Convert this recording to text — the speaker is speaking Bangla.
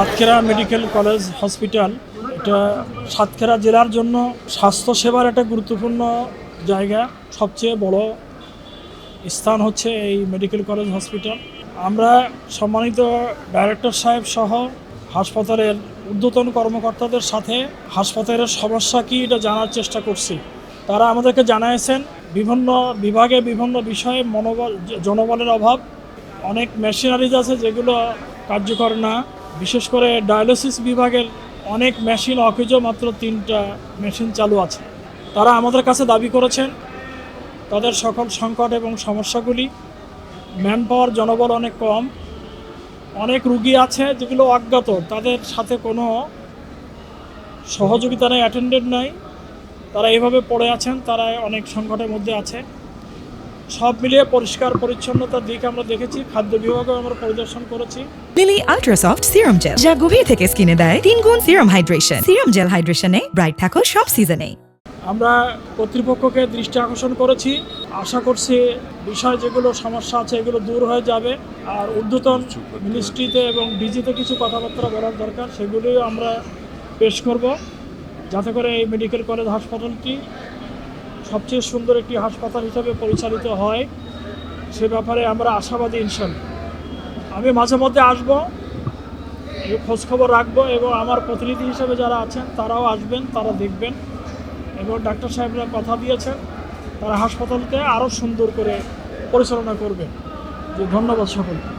সাতক্ষীরা মেডিকেল কলেজ হসপিটাল এটা সাতক্ষীরা জেলার জন্য স্বাস্থ্যসেবার একটা গুরুত্বপূর্ণ জায়গা। সবচেয়ে বড় স্থান হচ্ছে এই মেডিকেল কলেজ হসপিটাল। আমরা সম্মানিত ডাইরেক্টর সাহেব সহ হাসপাতালের ঊর্ধ্বতন কর্মকর্তাদের সাথে হাসপাতালের সমস্যা কী এটা জানার চেষ্টা করছি। তারা আমাদেরকে জানিয়েছেন বিভিন্ন বিভাগে বিভিন্ন বিষয়ে জনবলের অভাব, অনেক মেশিনারিজ আছে যেগুলো কার্যকর না। বিশেষ করে ডায়ালিসিস বিভাগের অনেক মেশিন অকেজো, মাত্র 3টা মেশিন চালু আছে। তারা আমাদের কাছে দাবি করেছেন তাদের সকল সংকট এবং সমস্যাগুলি। ম্যান পাওয়ার, জনবল অনেক কম, অনেক রুগী আছে যেগুলো অজ্ঞাত, তাদের সাথে কোনো সহযোগিতা নেই, অ্যাটেন্ডেন্ট নাই, তারা এইভাবে পড়ে আছেন, তারা অনেক সংকটের মধ্যে আছে। সব মিলিয়ে পরিষ্কার পরিচ্ছন্নতার দিক আমরা দেখেছি। খাদ্য বিভাগও আমরা পরিদর্শন করেছি। লিলি আল্ট্রাসফট সিরাম জেল, যা গভীর থেকে স্কিনে দেয় 3 গুণ সিরাম হাইড্রেশন। সিরাম জেল হাইড্রেশনে ব্রাইট থাকো সব সিজনে। আমরা কর্তৃপক্ষকে দৃষ্টি আকর্ষণ করেছি। আশা করছি বিষয় যেগুলো সমস্যা আছে এগুলো দূর হয়ে যাবে। আর ঊর্ধ্বতন মিনিস্ট্রিতে এবং ডিজিতে কিছু কথাবার্তা বলার দরকার, সেগুলিও আমরা পেশ করব, যাতে করে এই মেডিকেল কলেজ হাসপাতালটি সবচেয়ে সুন্দর একটি হাসপাতাল হিসাবে পরিচালিত হয়। সে ব্যাপারে আমরা আশাবাদী ইনশাল্লাহ। আমি মাঝে মধ্যে আসবো, এই খোঁজখবর রাখবো, এবং আমার প্রতিনিধি হিসেবে যারা আছেন তারাও আসবেন, তারা দেখবেন, এবং ডাক্তার সাহেবরা কথা দিয়েছেন তারা হাসপাতালকে আরও সুন্দর করে পরিচালনা করবে। ধন্যবাদ সকলকে।